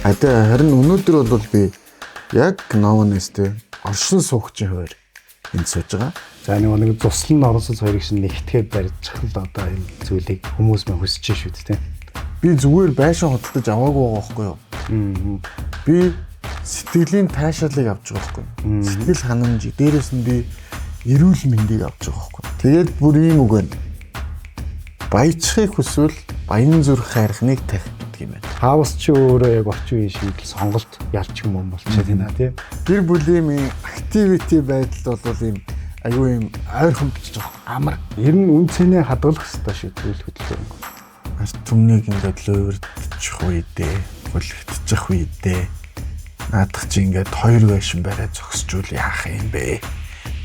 Харин өнөөдөр бол би яг Новонестэй оршин суугчийн хуваар энд сууж байгаа. За нэг туслан оросол хоёрыг шинэ нэгтгэхэд барьж л одоо энэ зүйлийг хүмүүс мөн хүсэж шүү дээ. Би зүгээр байшин хөдөлж аваагүй байгаа байхгүй юу? Би сэтгэлийн таашаалыг авч байгаа байхгүй юу? Сэтгэл ханамж, дээрээс нь би эрүүл мэндийг авч байгаа байхгүй юу? Тэгээд бүр ийм үг байна. Баяжхыг хүсвэл баян зүрх хайрхныг тавих гэдэг юм байна. Хаус чи өөрөө яг орчин үеийн шийдэл сонголт ялч юм болчиход байна тийм. Гэр бүлийн активити байдал бол ийм аюу юм ойрхон бичиж байгаа амар. Ер нь үн цэнэ хадгалах хэрэгтэй шүү төлөв хөдөлгөөн. Арт түмнийг ингээд луурдчих үедээ, хүлэгдчих үедээ наадах чи ингээд хоёр байшин барай зогсчул яах юм бэ?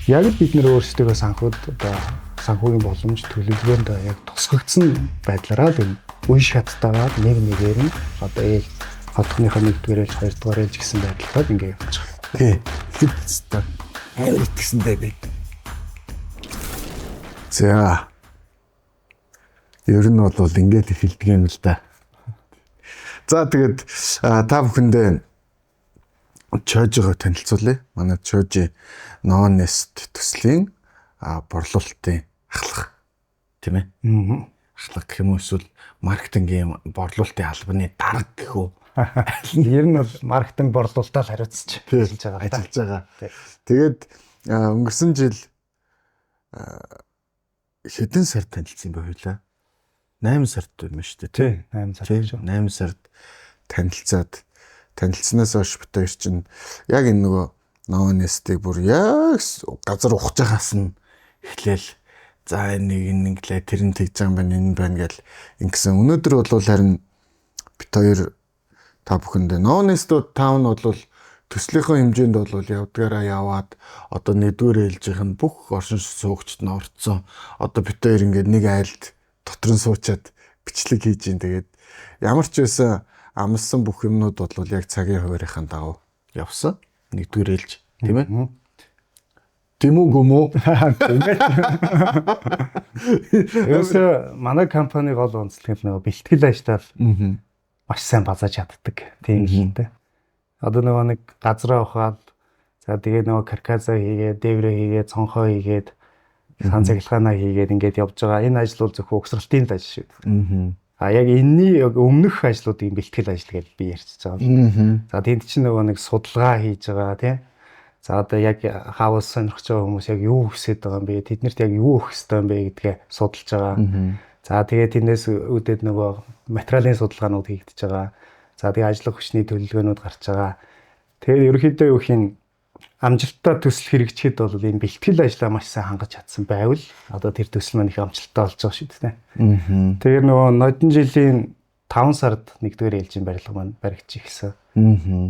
Яг л бид нэр өөрсдөө санхуд одоо санхүүгийн боломж төлөвлөгөөнд яг тусгагдсан байдлаараа л энэ үе шаттайгаар нэг нэгээр нь одоо ээл хотхныхаа нэгдүгээр ээлж хоёрдугаар ээлж гэсэн байдлаар ингээд явж байгаа. Тий. Хэвчээ. Хайр итгэсэндээ би. За. Ер нь бол ингээд эхэлдэг юм л да. За тэгээд та бүхэндээ Чожигоо танилцуулъя. Манай Чожи Новонест төслийн борлуулалтын ахлах тийм ээ. Ахлах гэх юм уу эсвэл маркетингийн борлуулалтын албаны дарга гэх үү? Ер нь бол маркетинг борлуулалтаар хариуцж ажиллаж байгаа. Тэгээд өнгөрсөн жил хэдэн сар танилцсан бэ хоёлаа? 8 сард юм шүү дээ тий. 8 сард шүү. 8 сард танилцсанаас хойш битээр чинь яг энэ нөгөө Новонестийг бүр яг газар ухаж байгаас нь эхлээл за нэг инглээ тэр нь тэгж байгаа юм байна энэ байна гэл ингэсэн. Өнөөдөр бол харин бит хоёр та бүхэндээ Новонестууд таун бол төслийнхөө хэмжээнд бол явдгаараа яваад одоо нэгдүгээр ээлжийнх нь бүх оршин суугчд нь орцсон. Одоо бит хоёр ингээд нэг айлд дотор нь суучаад бичлэг хийж ин тэгээд ямар ч байсан амлсан бүх юмнууд бол яг цагийн хуваарийнхаа дагуу явсан. Нэгдүгээр ээлж тийм ээ. Тийм үү гүмүү? Ерөөсөө манай компани гол онцлог нь нөгөө бэлтгэл ажлаар маш сайн базааж чаддаг. Тийм л дээ. Одоо нөгөө нэг газраа ухаад за тэгээ нөгөө карказа хийгээд, дээврээ хийгээд, цонхоо хийгээд, сан цахилгаанаа хийгээд ингээд явж байгаа. Энэ ажил бол зөвхөн угсралтын л ажил шүү. Яг энэний өмнөх ажлуудын бэлтгэл ажил гэж би ярьж байгаа. За тэнд чинь нөгөө нэг судалгаа хийж байгаа тийм. За одоо яг хаус сонирхож байгаа хүмүүс яг юу хүсэж байгаа юм бэ? Тэднэрт яг юу өгөх ёстой юм бэ гэдгээ судалж байгаа. За тэгээд тэндээс үүдээд нөгөө материалын судалгаанууд хийгдэж байгаа. За тэгээд ажлын хүчний төлөвлөгөөнүүд гарч байгаа. Тэгээд ерөнхийдөө юу хин амжилттай төсөл хэрэгжихэд бол энэ бэлтгэл ажлаа маш сайн хангаж чадсан байвал одоо тэр төсөл маань их амжилттай болж байгаа шүү дээ. Тэгэхээр нөгөө нодон жилийн 5 сард нэгдүгээр ээлжийн барилга маань баригдчих ирсэн.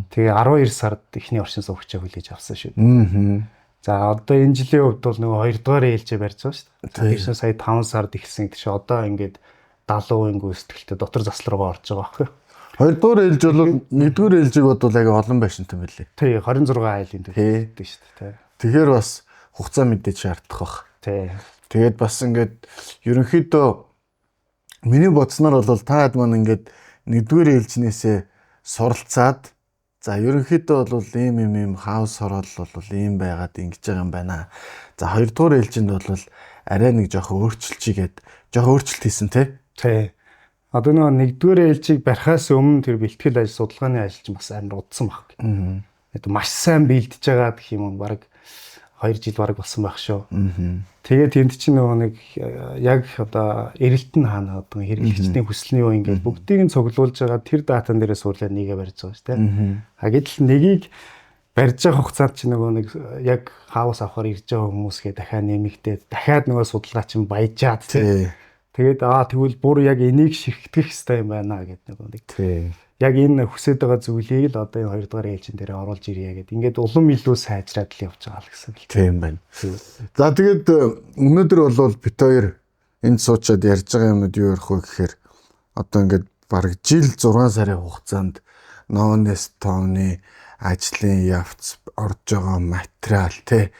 Тэгээ 12 сард эхний оршин суугчаа хүлээж авсан шүү дээ. За одоо энэ жилийн хувьд бол нөгөө 2 дугаар ээлжээ барьж байгаа шүү дээ. Тэгэхээр сая 5 сард ихсэн гэж одоо ингээд 70% гүйцэтгэлтэй дотор засал руугаа орж байгаа байхгүй юу? 2 дугаар ээлж бол 1-р ээлжийг бодвол яг олон байшинтай байлээ. Тий, 26 айлын төлөвлөлттэй шүү дээ. Тэгэхээр бас хугацаа мэдээж шаардах бах. Тий. Тэгээд бас ингээд ерөнхийдөө миний бодсноор бол таад маань ингээд 1-р ээлжнээсээ суралцаад за ерөнхийдөө бол ийм хаус орол бол ийм байгаад ингэж байгаа юм байна. За 2 дугаар ээлжинд бол арай нэг жоохон өөрчлөлчигээд жоохон өөрчлөлт хийсэн тий. Одоо нөгөө 1-р ээлжийг барихаас өмнө тэр бэлтгэл ажил судалгааны ажил чинь бас амар удсан баг. Маш сайн бэлдэж байгаа гэх юм уу баг 2 жил баг болсон байх шүү. Тэгээд тэнд чинь нөгөө нэг яг одоо эрэлтэн хаана одоо хэрэглэгчдийн хүсэлний юу ингээд бүгдийг нь цуглуулж байгаа тэр датан дээрээ суурлаа нэгэ барьж байгаа шүү дээ. Гэтэл нэгийг барьж байгаа хугацаанд чинь нөгөө нэг яг хаус авахар ирж байгаа хүмүүсгээ дахиад нэмэгдээд дахиад нөгөө судалгаа чинь баяжаад тий. Тэгээд тэгвэл бүр яг энийг ширхтгэх хэрэгтэй юм байна гэдэг нэг. Яг энэ хүсэж байгаа зүйлийг л одоо энэ 2 дугаар ээлжин дээр оруулж ирье гэдэг. Ингээд улам илүү сайжраад л явж байгаа л гэсэн л. Тийм байна. За тэгээд өнөөдөр бол бит хоёр энд суучаад ярьж байгаа юмуд юу ярих вэ гэхээр одоо ингээд бараг жил 6 сарын хугацаанд Новонест тооны ажлын явц орж байгаа материал тий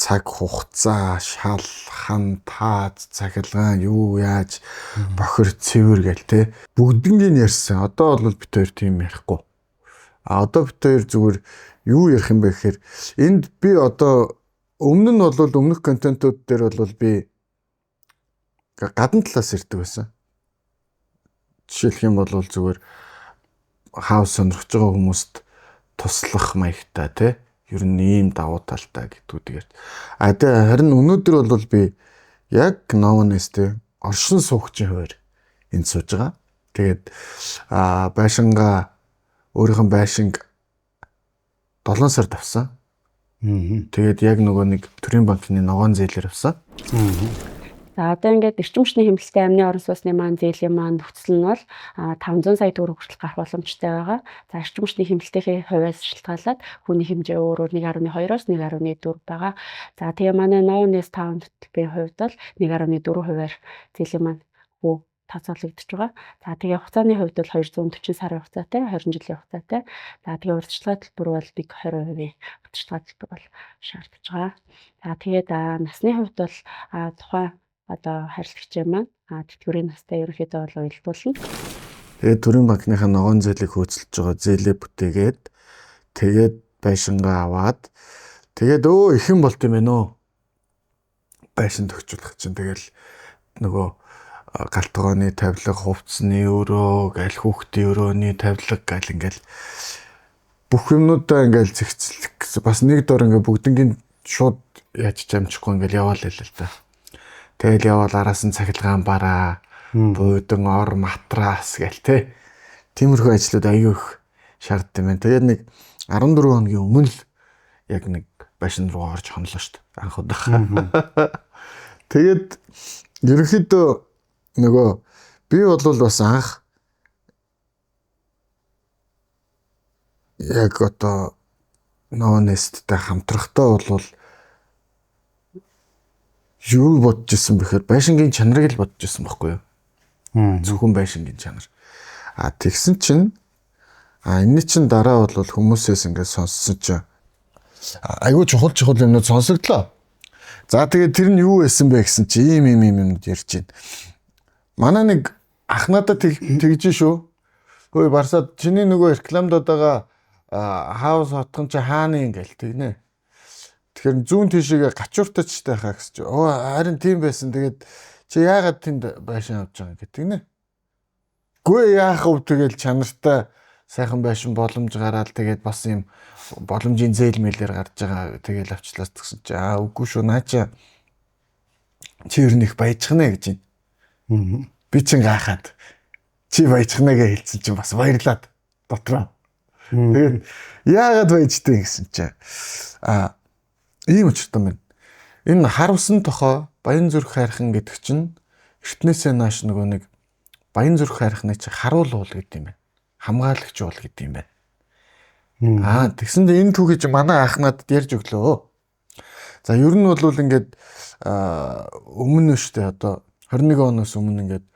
цаг хугацаа, шал, хан, таад, цахилгаан, юу яаж, бохир, цэвэр гэл те бүгднийг ярьсан. Одоо бол бид хоёр тийм ярихгүй. Одоо бид хоёр зүгээр юу ярих юм бэ гэхээр энд би одоо өмнө нь бол өмнөх контентууд дээр бол би гадна талаас ирдэг байсан. Жишээлх юм бол зүгээр хаус сонирхож байгаа хүмүүст туслах маягтай тий. Ер нь ийм давуу талтай гэдгүүдээр. Тэгээ харин өнөөдөр бол би яг Noonest оршин суугчийн хуваар энд сууж байгаа. Тэгээд байшингаа өөрийнх нь байшинг 7 сард авсан. Тэгээд яг нөгөө нэг төрийн банкны ногоон зээлээр авсан. За одоо ингээд эрчим хүчний хэмнэлттэй амны орон сууцны маань зээлийн маань нөхцөл нь бол 500 сая төгрөг хүртэл гарах боломжтой байгаа. За эрчим хүчний хэмнэлтийн хувьас шалтгаалаад хүний хэмжээ өөрөө 1.2-оос 1.4 байгаа. За тэгээ манай Noonest Town хөтөлбөрийн хувьд бол 1.4%-аар зээлийн маань тооцоологдож байгаа. За тэгээ хугацааны хувьд бол 240 сарын хугацаатай, 20 жилийн хугацаатай. За тэгээ урьдчилгаа төлбөр бол биг 20% урьдчилгаа төлбөр бол шаардж байгаа. За тэгээд насны хувьд бол тухайн одоо харилцагчийн маань тэтгэврийн настай ерөнхийдөө бол уялдуулна. Тэгээд төрийн банкныхаа ногоон зээлийг хөөцөлж байгаа зээлээ бүтээгээд тэгээд байшингаа аваад тэгээд ихэн болт юм байна уу? Байшин төгжүүлэх чинь тэгэл нөгөө галтгооны тавилга, хувцсны өрөө, аль хүүхдийн өрөөний тавилга гэл ингээл бүх юмнуудаа ингээл зэгцлэх гэсэн бас нэг дор ингээ бүгднийг шууд яаж амжихгүй ингээл яваал л л та. Тэгэл явал араас нь цахилгаан бараа, буудан ор матрас гэл те. Тиймэрхүү ажлууд аягүй их шаарддаг юм байна. Тэгээд нэг 14 хоногийн өмнө л яг нэг байшин руу орж хонлоо шүү дээ. Анх удаа. Тэгээд ерөнхийдөө нөгөө би бол бас анх яг одоо Noonest-тэй хамтрахтаа бол юу бодож исэн бэхээр байшингийн чанарыг л бодож исэн байхгүй юу? Зөвхөн байшингийн чанар. Тэгсэн чинь энэ чинь дараа бол хүмүүсээс ингээд сонссон чинь айгүй чухал юмнууд сонсогдлоо. За тэгээд тэр нь юу байсан бэ гэсэн чи ийм ярьж байна. Манай нэг ах надад тэгж шүү. Хөөе Барсаад чиний нөгөө рекламадад байгаа хаус хотхон чи хааны ингээл тэгнэ. Тэгэхээр зүүн тишээгээ гачууртаж тайхаа гэсэн чи харин тийм байсан. Тэгээд чи яагаад тэнд байшин авч байгаа гэдэг тэгнэ. Гүй яах вэ тэгэл чанартай сайхан байшин боломж гараад тэгээд бас юм боломжийн зээл мэлээр гарч байгаа тэгэл авчлаас гэсэн чи үгүй шүү наача чи ер нь их баяжхнаа гэж байна. Би чин гайхаад чи баяжхнаагээ хэлсэн чинь бас баярлаад дотроо. Тэгээд яагаад баяжтай гэсэн чи ийм учиртай байна. Энэ харуулсан тохоо Баянзүрх хайрхан гэдэг чинь эртнээсээ нааш нөгөө нэг Баянзүрх хайрхны чи харуул уул гэдэг юм байна. Хамгаалагч уул гэдэг юм байна. Тэгсэнд энэ түүхийг манай ах надад ярьж өглөө. За ер нь бол ингээд өмнө нь штэ одоо 21 оноос өмнө ингээд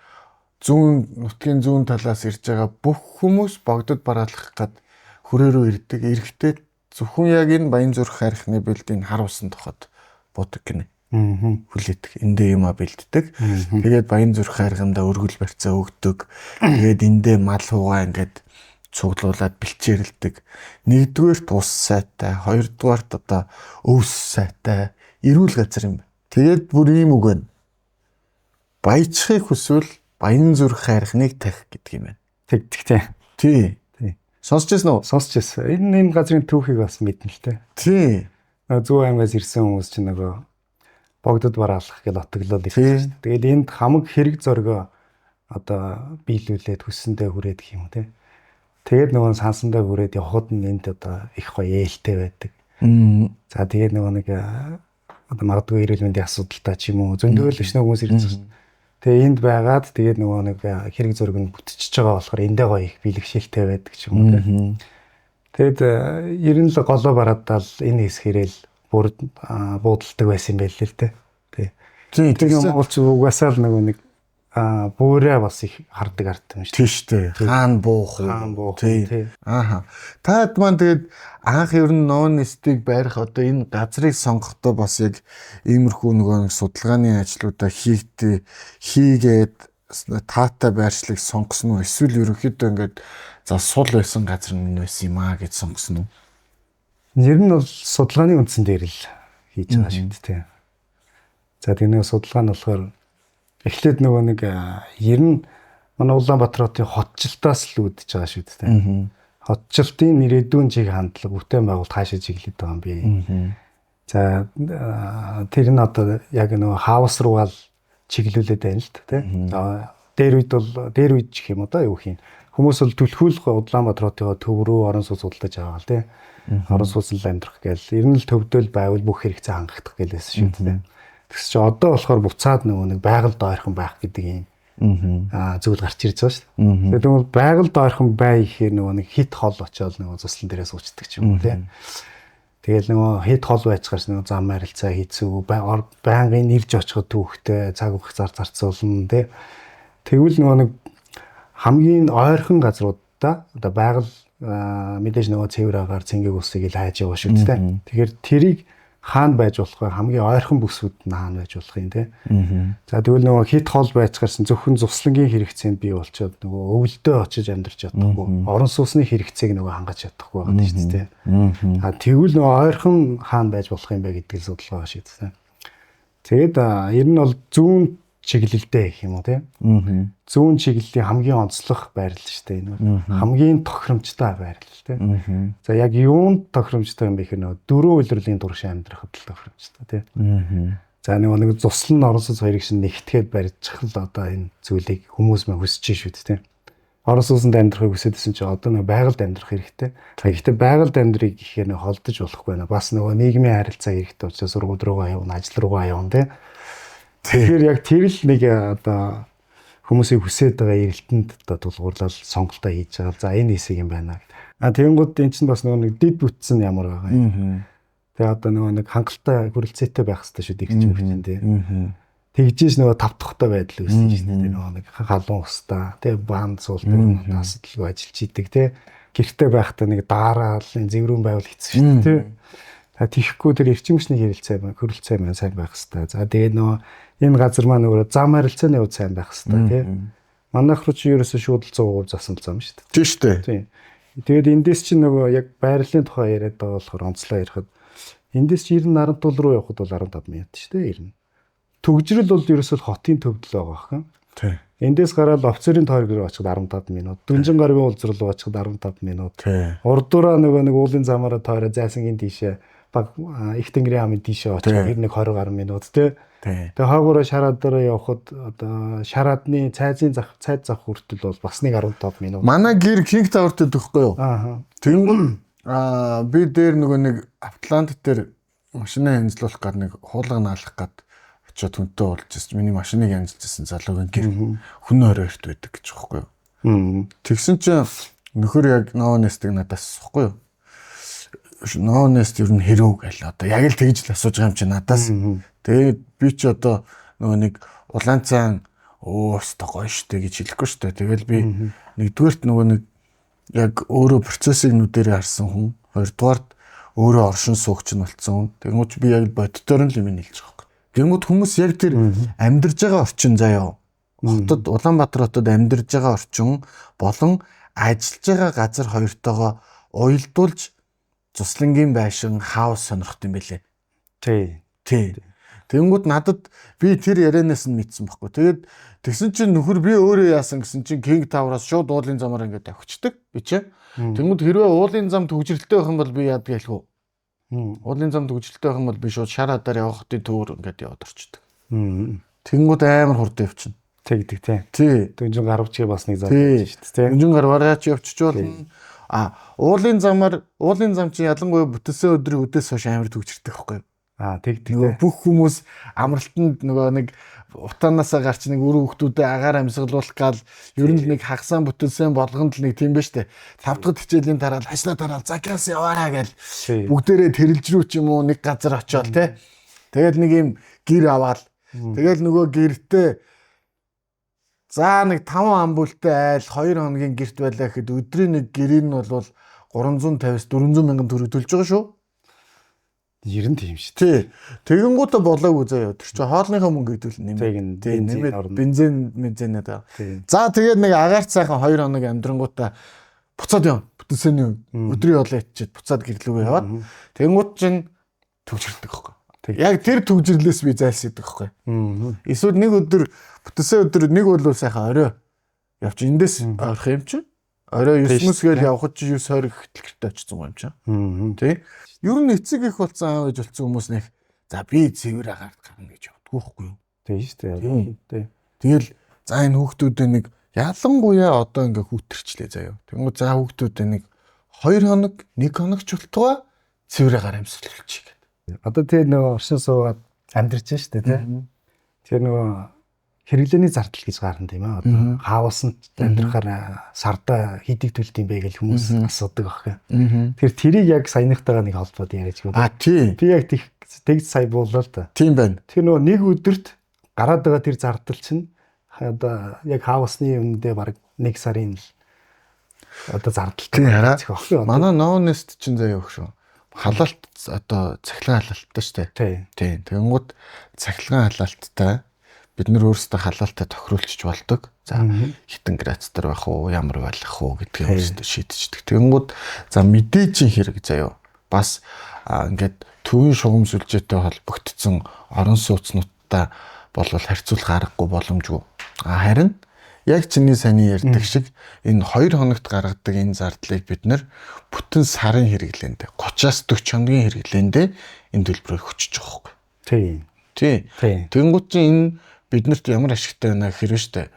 нутгийн зүүн талаас ирж байгаа бүх хүмүүс богдод бараалах гад хүрээ рүү ирдэг. Эрэхтэй зөвхөн яг энэ Баянзүрх хайрхны бэлдийн харуулсан тоход бодог гинэ. Хүлээдэг. Эндээ юма бэлддэг. Тэгээд Баянзүрх хайрхандаа өргөл барьцаа өгдөг. Тэгээд эндээ мал хуугаа ингээд цуглуулад бэлчээрэлдэг. Нэгдүгээрт ус сайтай, хоёрдугаарт одоо өвс сайтай, эрүүл газар юм. Тэгээд бүр ийм үг байна. Баяжхыг хүсвэл Баянзүрх хайрхныг тах гэдэг юм байна. Тэгтэй. Тий. Сонсчихсан уу? Сонсчихсан. Энэ газрын түүхийг бас мэднэ л те. Тий. Зүүн аймгаас ирсэн хүмүүс чинь нөгөө богдод бараалах гэж отоглол ирсэн. Тэгээд энд хамаг хэрэг зоргоо одоо биелүүлээд хүссэндээ хүрээд гэх юм те. Тэгээд нөгөө сансандаа хүрээд явхад нь энд одоо их гоё ээлтэй байдаг. За тэгээд нөгөө нэг одоо магадгүй эрүүл мэндийн асуудалтай ч юм уу зөндөөл биш нэг хүмүүс ирсэн. Тэгээ энд байгаад тэгээд нөгөө нэг хэрэг зөрөг нь бүтчихэж байгаа болохоор эндээ гоё их бэлгшээлтэй байдаг ч юм уу. Тэгэд ер нь л голоо бараадал энэ хэсгэрэл буудалдаг байсан юм байл л те. Тэгээд монголч угаасаа л нөгөө нэг буураа бас их хардаг ард юм шүү. Тийш үү. Хаан буух. Тий. Таад маань тэгээд анх ер нь Noonest-ийг байрах одоо энэ газрыг сонгохдоо бас яг иймэрхүү нөгөө судалгааны ажлуудаа хийгээд таатай байршлыг сонгосон уу? Эсвэл ерөнхийдөө ингээд за сул байсан газар нь байсан юм аа гэж сонгосон уу? Нэр нь бол судалгааны үндсэн дээр л хийж байгаа шүү дээ. За тэгээ нэг судалгаа нь болохоор эхлээд нөгөө нэг ер нь манай Улаанбаатар хотын хотчлтаас л үүдэж байгаа шүү дээ. Хотчлтын нэрэдүүн чиг хандлага бүтээн байгуулалт хаашаа чиглээд байгаа юм бэ? За тэр нь одоо яг нөгөө хаус руугаа л чиглүүлээд байна л тийм. Дээр үед гэх юм одоо юу хин хүмүүс бол түлхүүлэх Улаанбаатар хотын төв рүү орон сууц судалж байгаа л тийм. Орон сууцнд амьдрах гээл ер нь л төвдөл байвал бүх хэрэгцээ хангагдах гэлээс шүү дээ. Тэгс чи одоо болохоор буцаад нөгөө нэг байгальд ойрхон байх гэдэг юм зүйл гарч ирж байгаа шүү дээ. Тэгээд тэгвэл байгальд ойрхон бай гэхээр нөгөө нэг хит хол очоод нөгөө цуслан дээрээ суучдаг ч юм уу тийм. Тэгэл нөгөө хит хол байцгаарч нөгөө зам харилцаа хийцүү байнгын ирж очиход түүхтэй цаг хугацаар зарцуулна тийм. Тэгвэл нөгөө нэг хамгийн ойрхон газруудаа одоо байгаль мэдээж нөгөө цэвэр агаар цэнгийг усыг л хайж яваа шүү дээ. Тэгэхээр тэрийг хаана байж болох вэ? Хамгийн ойрхон бүсүүд нь хаана байж болох юм те. За тэгвэл нөгөө хит хол байцгаарсан зөвхөн зуслангийн хэрэгцээнд бий болчоод нөгөө өвөлдөө очиж амьдарч чадахгүй. Орон сууцны хэрэгцээг нөгөө хангаж чадахгүй байгаа шүү дээ. А тэгвэл нөгөө ойрхон хаана байж болох юм бэ гэдгийг судалгаа шүү дээ. Тэгээд ер нь бол зүүн чиглэлдээ гэх юм уу те. Зүүн чиглэлийн хамгийн онцлог байрлал шүү дээ энэ. Хамгийн тохиромжтой байрлал те. За яг юунд тохиромжтой юм бэ гэхээр нөгөө дөрөв үйлрлийн турш амьдрахад л тохиромжтой те. За нэг цуслан орон сууц хоёрыг шин нэгтгэхэд барьчих л одоо энэ зүйлийг хүмүүс мань хүсэж шүү дээ те. Орон сууцнд амьдрахыг хүсэдсэн чинь одоо нэг байгальд амьдрах хэрэгтэй. Гэхдээ байгальд амьдрыг гэхээр нэг холдож болохгүй байна. Бас нөгөө нийгмийн харилцаа хэрэгтэй учраас сургууль руугаа явна, ажил руугаа явна те. Тэгэхээр яг тэр л нэг одоо хүмүүсийн хүсэж байгаа эрэлтэнд одоо тулгуурлал сонголтоо хийж байгаа. За энэ хэсэг юм байна. Тэгэнгүүт эн чинь бас нэг дид бүтсэн ямар байгаа юм. Тэгээ одоо нэг хангалттай хүрэлцээтэй байх хэрэгтэй шүү дээ гэж хэлсэн тийм. Тэгжээс нөгөө тавтахтай байдал үүснэ шүү дээ. Нэг халуун устаа тэгээ баанд суултаа насдлгүй ажиллаж идэг тийм. Гэртээ байхдаа нэг дараал зэврүүн байвал хэцүү шүү дээ тийм. Тийхгүй тэр эрчим хүчний хөрөлцөө маань сайн байх хэрэгтэй. За тэгээд нөгөө энэ газар маань өөрөө зам харилцааны хувьд сайн байх хэрэгтэй тийм. Манайх руу чи ерөөсөө шууд 100% засан зам шүү дээ. Тийм шүү дээ. Тийм. Тэгээд эндээс чи нөгөө яг байрлалын тухай яриад байгаа болохоор онцлоо ярихад эндээс чи 90 Нарантул руу явхад бол 15 минут шүү дээ 90. Төгжрөл бол ерөөсөө хотын төвдөл байгаа хаа. Тийм. Эндээс гараад офицерын тойрог руу очиход 15 минут. Дүнжин гаргийн уулзрал руу очиход 15 минут. Урдуураа нөгөө нэг уулын замаараа тойроо зайсангийн тийшээ баг их тэнгэрийн хамын тийшээ очиход 20 гаруй минут тий. Тэгээ хаагаараа шараад дээр явхад одоо шараадны цайз зах хүртэл бол бас нэг 15 минут. Манай гэр King Tower-т төгөхгүй юу? Тэнгүүл би дээр нөгөө нэг Атлант дээр машинаа хянзлуулах гад нэг хуулга наалах гад очиод хүнтэй уулзж байсан. Миний машиныг хянзлажсэн залуугийн гэр хүн оройрт байдаг гэж байхгүй юу? Тэгсэн чинь нөхөр яг ноонестиг надаас асуухгүй юу? Ноонест ер нь хэрүү гэл одоо яг л тэгж л асууж байгаа юм чи надаас. Тэгээд би ч одоо нөгөө нэг улаан цаан өстө гоё штэ гэж хэлэхгүй штэ. Тэгэл би нэгдүгээрт нөгөө нэг яг өөрөө процессыг нүдэрээ харсан хүн, хоёрдугаарт өөрөө оршин суугч нь болцсон хүн. Тэгмүүд би яг боддоор нь л юм хэлж байгаа юм. Тэгмүүд хүмүүс яг тэр амьдарж байгаа орчин заяа. Хотод Улаанбаатар хотод амьдарж байгаа орчин болон ажиллаж байгаа газар хоёртойгоо уялдуулж цуслангийн байшин хаус сонирхт юм бэлээ. Тий. Тэнгүүд надад би тэр ярианаас нь мэдсэн байхгүй. Тэгээд тэгсэн чинь нөхөр би өөрөө яасан гэсэн чинь King Tower-аас шууд уулын замаар ингээд авчдаг би чи. Тэнгүүд хэрвээ уулын зам төгжрэлтэй байх юм бол би яадаг ялх уу? Уулын зам төгжрэлтэй байх юм бол би шууд шараадаар явах хотын төвөр ингээд яваад орчдөг. Тэнгүүд амар хурдан явчихна. Тэгдэг тий. Дүнжин гарвч бас нэг зам шүү дээ тий. Дүнжин гарвараач явчих болно. Уулын зам чи ялангуяа бүтэлсэн өдрийн үдээс хойш амар төгжирдэг байхгүй юу? Тэгдэг. Бүх хүмүүс амралтанд нөгөө нэг утаанаасаа гарч нэг өрөө хүмүүстэй агаар амьсгалуулах гал ер нь нэг хагасаа бүтэлсэн болгонд л нэг тийм ба штэ. 5 дахь хичээлийн дараа хашлаа дараа загаас яваараа гэл бүгдээрээ тэрэлж рүү ч юм уу нэг газар очиод те. Тэгэл нэг юм гэр аваад тэгэл нөгөө гэртээ за нэг 5 амбултай айл 2 хоногийн гэрт байлаа гэхэд өдрийн нэг гэрийн нь бол 350-400 мянган төгрөг төлж байгаа шүү. Ер нь тийм шүү. Тий. Тэгэнгүүтээ болоогүй заяа. Тэр чинь хоолныхоо мөнгө хэдүүл нэмээд бензин нэ. За тэгээд нэг агаарт сайхан 2 хоног амьдрангуудаа буцаад явна. Бүтэнсэний өдрийн хоолой ичээд буцаад гэрлүүгээ яваад тэгэнгүүт чинь төвчрдэг байхгүй. Яг тэр төвжирлээс би зайлсхийдэг байхгүй. Эсвэл нэг өдөр бүтэнсээ өдөр нэг бол сайхан орой явж эндээс орох юм чи. Орой 9-өөс гээл явхад чи 9:20 хөтөлгөртэй очсон юм чи. Тий. Ер нь эцэг их болсон аав ээж болсон хүмүүс нэг за би цэвэр агаарт гарна гэж боддгоо байхгүй юу. Тийм шүү дээ. Тэгэл за энэ хүүхдүүдээ нэг ялангуяа одоо ингээ хүүтэрчлээ заяа. Тэнгүү за хүүхдүүдээ нэг 2 хоног 1 хоног ч болтугай цэвэр агаар амьсгалуулчих гэдэг. Одоо тэр нөгөө оршин суугаад амьдарч шүү дээ тий. Тэр нөгөө хэрэглээний зардал гэж гарна тийм ээ. Одоо хаавсан амьдрахаар сарда хидийг төлд юм бэ гэж хүмүүс асуудаг байхгүй. Тэр тэрийг яг саяныхтайгаа нэг холбоод яриач гэнэ. Тийм. Би яг тэгж сая буулаа л та. Тийм байна. Тэр нөгөө нэг өдөрт гараад байгаа тэр зардал чинь одоо яг хаавсны өмнөдөө баг 1 сарын л одоо зардалтай байна. Манай ноонест чинь заяа өгш шүү. Халаалт одоо цахилгаан халаалттай шүү дээ. Тийм. Тэгэнгүүт цахилгаан халаалттай бид нар өөрсдөө халаалтаа тохируулчих болдог. За хитэн градусаар байх уу, ямар байх уу гэдгийг өөрсдөө шийдчихдэг. Тэгэнгүүт за мэдээжийн хэрэг заяа. Бас ингээд төвийн шугам сүлжээтэй холбогдсон орон сууцнуудтай болвол харьцуулах аргагүй боломжгүй. Харин яг чиний саний ярьдаг шиг энэ 2 хоногт гаргадаг энэ зардлыг бид нэр бүтэн сарын хэрэглээндээ 30-аас 40 хоногийн хэрэглээндээ энэ төлбөрөөр хүчиж байгаа байхгүй. Тий. Тэгэнгүүт чинь энэ биднэрт ямар ашигтай байна гэхээр штэ.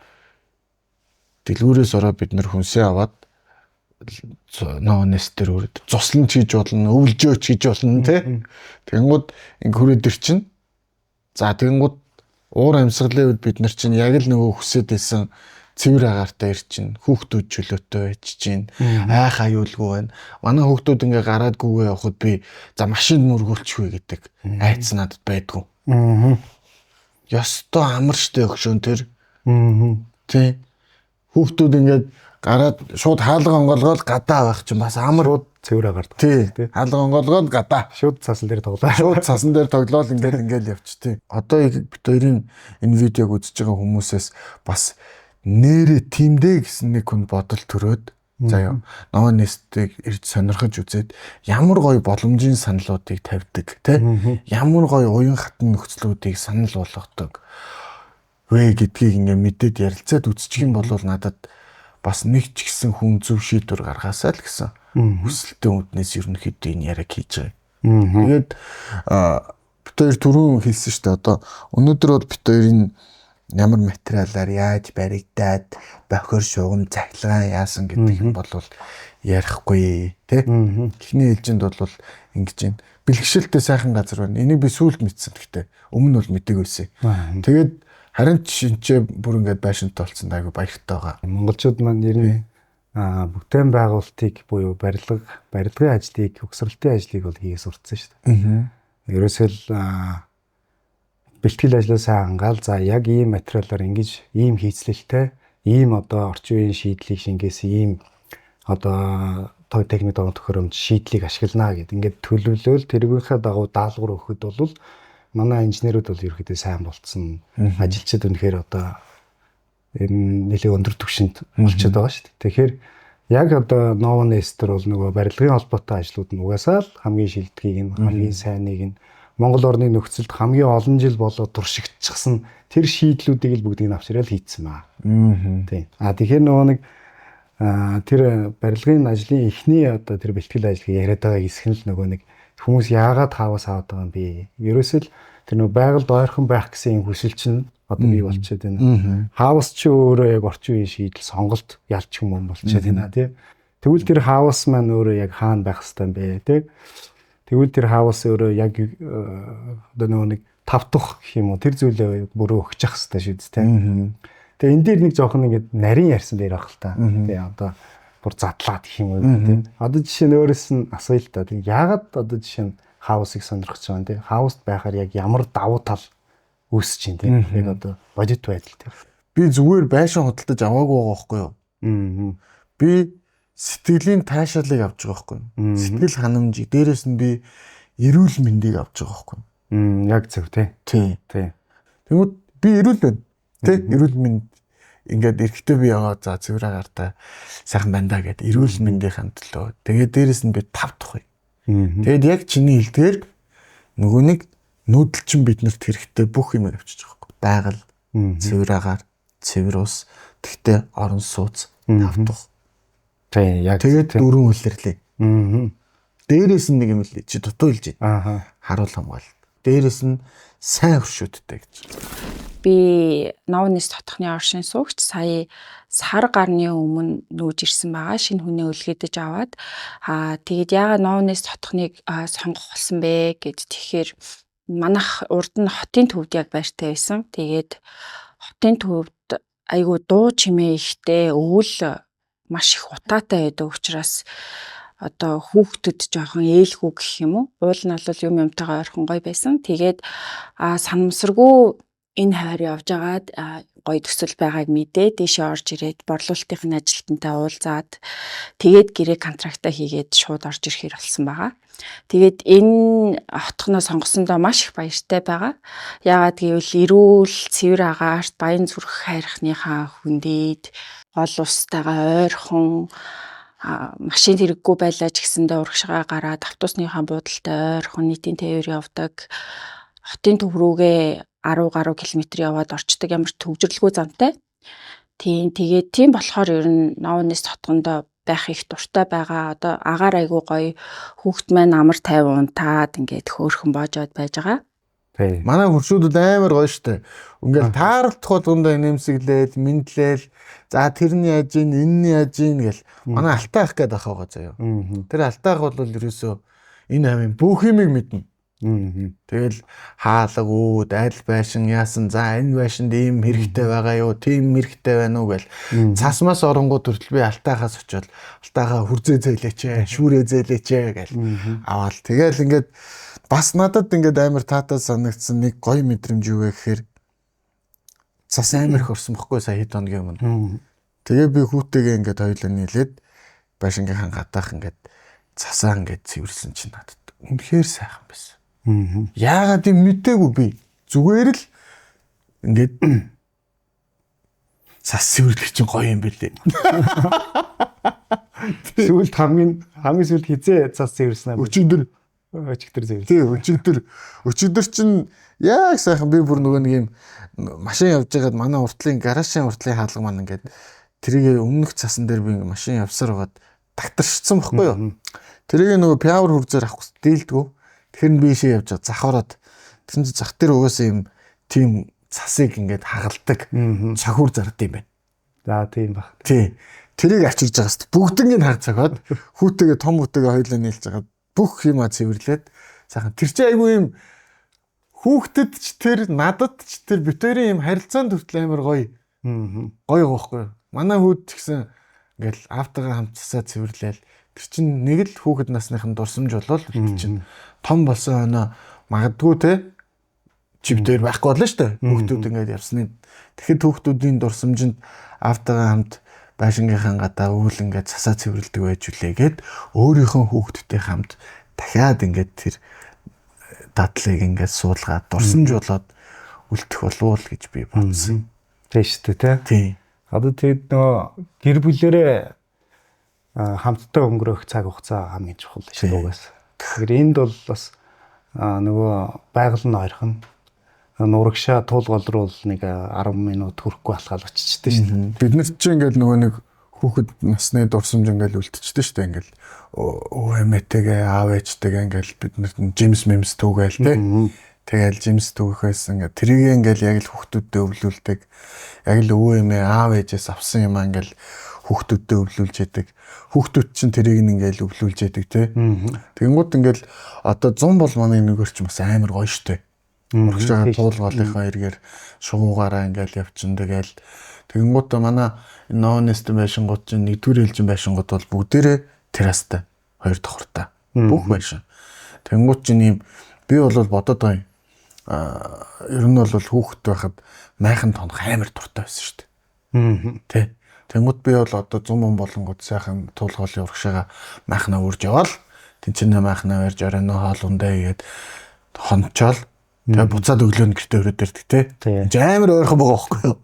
Дэлгүүрээс ороо бид нар хүнсээ аваад ноонестер үрд цуслан хийж болно, өвлжөөч хийж болно тий. Тэгэнгүүт ингэ хүрээд ир чинь за тэгэнгүүт уур амьсгалын үед бид нар чинь яг л нөгөө хүсээд байсан цэвэр агаартай ир чинь хүүхдүүд чөлөөтэй байж чинь айх аюулгүй байна. Манай хүүхдүүд ингээ гараад гүгээ явахад би за машинд мөргүүлчихвэ гэдэг айц надад байдгүй. Ёстой амар штэ өгшөн тэр. Тий. Хүүхдүүд ингээд гараад шууд хаалга онгоолгоод гадаа байх чинь бас амар цэвэр агаард. Тий. Хаалга онгоолгоод гадаа. Шууд цасан дээр тоглоо. Шууд цасан дээр тоглоол ингээл явчих тий. Одоо бид хоёрын энэ видеог үзэж байгаа хүмүүсээс бас нэрэ тимдээ гэсэн нэг хүн бодол төрөөд заяа. Ноонестыг ирж сонирхож үзээд ямар гоё боломжийн саналуудыг тавьдаг тий. Ямар гоё уян хатан нөхцлүүдийг санал болгодог вэ гэдгийг ингээ мэдээд ярилцаад үзчих юм бол надад бас нэг ч гэсэн хүн зөв шийдвэр гаргаасаа л гэсэн хүсэлтэн үднээс ерөнхийдөө энэ яриаг хийж байгаа. Тэгээд бид хоёр түрүүн хэлсэн шүү дээ. Одоо өнөөдөр бол бид хоёрын ямар материалаар яаж баригдаад бохир шугам цахилгаан яасан гэдэг юм бол ярихгүй тий. Эхний ээлжинд бол ингэж байна. Бэлгшэлтэй сайхан газар байна. Энийг би сүүлд мэдсэн гэхдээ өмнө бол мэдээгүй байсан. Тэгээд харин шинчээ бүр ингээд байшинтай болсон айгу баяртай байгаа. Монголчууд маань ер нь бүтээн байгуулалтыг буюу барилгын ажлыг, угсралтын ажлыг бол хийх сурцсан шүү дээ. Ерөөсөө л бэлтгэл ажлаа сайн ангаал за яг ийм материалаар ингэж ийм хийцлэлтэй ийм одоо орчин үеийн шийдлийг шингээсэн ийм одоо той техник дорн төхөөрөмж шийдлийг ашиглана гэд ингээд төлөвлөөл тэргийнхээ дагуу даалгавар өгөхөд бол манай инженерүүд бол ерөөхдөө сайн болцсон ажилчид үнэхээр одоо энэ нэлээд өндөр түвшинд болчиход байгаа шүү дээ. Тэгэхээр яг одоо Новонестер бол нөгөө барилгын холбоотой ажлууд нь угаасаа л хамгийн шилдгийг нь хамгийн сайныг нь Монгол орны нөхцөлд хамгийн олон жил болоод туршигдчихсан тэр шийдлүүдийг л бүгдийг нь авчираад хийцсэн баа. Тийм. Тэгэхээр нөгөө нэг тэр барилгын ажлын эхний одоо тэр бэлтгэл ажлыг яриад байгаа хэсэг нь л нөгөө нэг хүмүүс яагаад хааваас аваад байгаа юм бэ? Ерөөсөө л тэр нөгөө байгальд ойрхон байх гэсэн хүсэл чинь одоо бий болчиход байна. Хаавс чи өөрөө яг орчин үеийн шийдэл сонголт ялч юм болчиход байна тий. Тэгвэл тэр хаавс маань өөрөө яг хаана байх хэвээр юм бэ тий. Тэгвэл тэр хаавс өөрөө яг одоо нөгөө нэг тавтах гэх юм уу тэр зүйлээ бүрөө өгч явах хэвээр шүү дээ тий. Тэгээ энэ дээр нэг жоохон ингээд нарийн ярьсан дээр байх л та. Тий одоо бүр задлаад гэх юм уу тий. Одоо жишээ нь өөрөөс нь асууя л та. Яагаад одоо жишээ нь хаусыг сонирхож байгаа юм тий. Хауст байхаар яг ямар давуу тал үүсэж байна тий. Яг одоо бодит байдал тий. Би зүгээр байшин худалдаж аваагүй байгаа байхгүй юу? Би сэтгэлийн таашаалыг авч байгаа байхгүй юу? Сэтгэл ханамжийг дээрэс нь би эрүүл мэндийг авч байгаа байхгүй. Яг зөв тий. Тий. Тий. Тэгмүүд би эрүүл байна. Тий, эрүүл мэнд ингээд эрэхтэй би яваа за цэвэр агаартай сайхан байна да гэд эрүүл мэндийн төлөө. Тэгээд дээрэс нь би 5 тухай. Тэгээд яг чиний хэлдгээр нөгөө нэг нүүдэлчин биднэрт хэрэгтэй бүх юм авчиж байгаа байхгүй. Байгаль, цэвэр агаар, цэвэр ус, тэгтээ орон сууц 5 тух. Тий, яг тэгээд дөрвөн үлрэрлээ. Дээрээс нь нэг юм л чи дутуу хэлж байна. Харуул хамгаалалт. Дээрээс нь сайн өршөөдтэй гэж. Би Новнес хотхны оршин суугч сая сар гарны өмнө нүүж ирсэн байгаа. Шинэ хүнээ үлгээдэж аваад тэгээд яагаад Новнес хотхныг сонгох болсон бэ гэж тэгэхээр манайх урд нь хотын төвд яг байртай байсан. Тэгээд хотын төвд айгүй дуу чимээ ихтэй өвөл маш их утаатай байдаг учраас одоо хүүхдэд жоохон ээлгүй гэх юм уу. Уул нь бол юм юмтайгаа ойрхон гоё байсан. Тэгээд санамсаргүй энэ хавар явж агаад гоё төсөл байгааг мэдээ дэшээ орж ирээд борлуулалтын ажилтнтай уулзаад тэгээд гэрээ контрактаа хийгээд шууд орж ирэхээр болсон байгаа. Тэгээд энэ хотхноо сонгосондоо маш их баяртай байгаа. Яагаад гэвэл эрүүл цэвэр агаарт баян зүрх хайрхныхаа хүндээд гол устайгаа ойрхон машин хэрэггүй байлаа ч гэсэндээ урагшгаа гараад автобусныхаа буудалтай ойрхон нийтийн тээвэр явдаг. Хотын төв рүүгээ 10 гаруй километр яваад орчдөг ямар ч төвжирлгүй замтай. Тэгээд тийм болохоор ер нь Новнес хотгондоо байх их дуртай байгаа. Одоо агаар айгуу гоё хүүхд маань амар тайван унтаад ингээд хөөрхөн боожоод байж байгаа. Тий. Манай хуршуудад амар гоё штэ. Ингээл тааралдах болгондоо нэмсэглээл, мэдлээл, за тэрний яаж ийн, энэний яаж ийн гэл манай алтаах гээд ах байгаа заяа. Тэр алтаах бол ерөөсөө энэ хамын бүх юмыг мэднэ. Тэгэл хаалга үүд, аль байшин яасан, за энэ байшинд ийм хэрэгтэй байгаа юу, тийм хэрэгтэй байна уу гэл цасмаас оронгууд хүртэл би алтаахаас очиод алтаахаа хүрзээ зээлээч, шүүрээ зээлээч гэл аваад тэгэл ингээд бас надад ингээд амар таатай санагдсан нэг гоё мэдрэмж юу вэ гэхээр цас амар их орсон бохгүй сая хэд хоногийн өмнө. Тэгээ би хүүтэйгээ ингээд хоёулаа нийлээд байшингийнхан гадаах ингээд цасаа ингээд цэвэрсэн чинь надад үнэхээр сайхан байсан. Яагаад юм мэдээгүй би зүгээр л ингээд цас цэвэрлэх чинь гоё юм бэлээ. Сүүлд хамгийн сүүлд хизээ цас цэвэрсэн аа. Өчигдөр цэвэрсэн. Тий, өчигдөр чинь яг сайхан би бүр нөгөө нэг юм машин явж байгаад манай уртлын гаражын уртлын хаалга маань ингээд тэрийг өмнөх цасан дээр би машин явсаар байгаад тагтаршсан байхгүй юу. Тэрийг нөгөө пиавер хүрзээр авах дийлдэггүй. Тэгэхээр би ийшээ явж байгаа захаараад тэгсэн чинь зах дээр угаасаа юм тийм цасыг ингээд хагалдаг цохиур зард юм байна. За тийм баг. Тий. Тэрийг авчирж байгаа хэвээр бүгднийг харцаагаад хүүтэйгээ том хүүтэйгээ хоёулаа нийлж байгаа бүх юмаа цэвэрлээд сайхан тэр чинь айгүй юм хүүхдэд ч тэр надад ч тэр битэрийн юм харилцаанд хүртэл амар гоё. Гоё гохгүй. Манай хүүд ч гэсэн ингээл автагаа хамтсаа цэвэрлээл тэр чинь нэг л хүүхэд насныхын дурсамж болол чинь том болсон өнөө магадгүй те чип дээр байхгүй болно шүү дээ. Хүүхдүүд ингээд явсны. Тэгэхэд хүүхдүүдийн дурсамжинд автагаа хамт байшингийнхан гадаа үйл ингээд цасаа цэвэрлдэг байж үлээгээд өөрийнхөө хүүхдтэй хамт дахиад ингээд тэр дадлыг ингээд суулгаад дурсамж болоод үлдэх болов уу гэж би бодсон. Тийм шүү дээ тий. Одоо тэгээд нөгөө гэр бүлэрээ хамтдаа өнгөрөх цаг хугацаа хамгийн чухал шүү дээ угаас. Тэгэхээр энд бол бас нөгөө байгаль нь ойрхон нурагшаа туулгал руу нэг 10 минут хүрэхгүй алхаад очичдээ шүү дээ. Бид нар чинь ингээд нөгөө нэг хүүхэд насны дурсамж ингээд үлдчихдэг шүү дээ. Ингээд өвөмэтэйгээ аав ээжтэйгээ ингээд бид нар жимс мемс түүгээл те. Тэгэл жимс түүхээс ингээд тэрийг ингээд яг л хүүхдүүдэд өвлүүлдэг. Яг л өвөө эмээ аав ээжээс авсан юм ингээд хүүхдүүдэд өвлүүлж яадаг. Хүүхдүүд чинь тэрийг ингээд өвлүүлж яадаг те. Тэгэнгүүт ингээд одоо 100 бол манай нэгэр ч бас амар гоё штэ. Урагшаа туулгалынхаа эргээр шугуугаараа ингээд явчин тэгэл тэгэнгүүт манай Новнест байшингууд чинь нэгдүгээр ээлжин байшингууд бол бүгдээрээ террастай хоёр давхартай бүх байшин. Тэгэнгүүт чинь юм би бол бодоод байгаа юм. Ер нь бол хүүхэд байхад майхан тонох амар дуртай байсан шүү дээ. Тэ. Тэнгүүд би бол одоо 100 мөн болонгод сайхан туулгын урагшаага майхнаа үрж яваал тэнцэнэ маахна барьж оройно хоолундаа игээд хончоол тэгээ буцаад өглөө нь гэртээ өрөөд ирдэг те. Амар ойрхон байгаа байхгүй юу?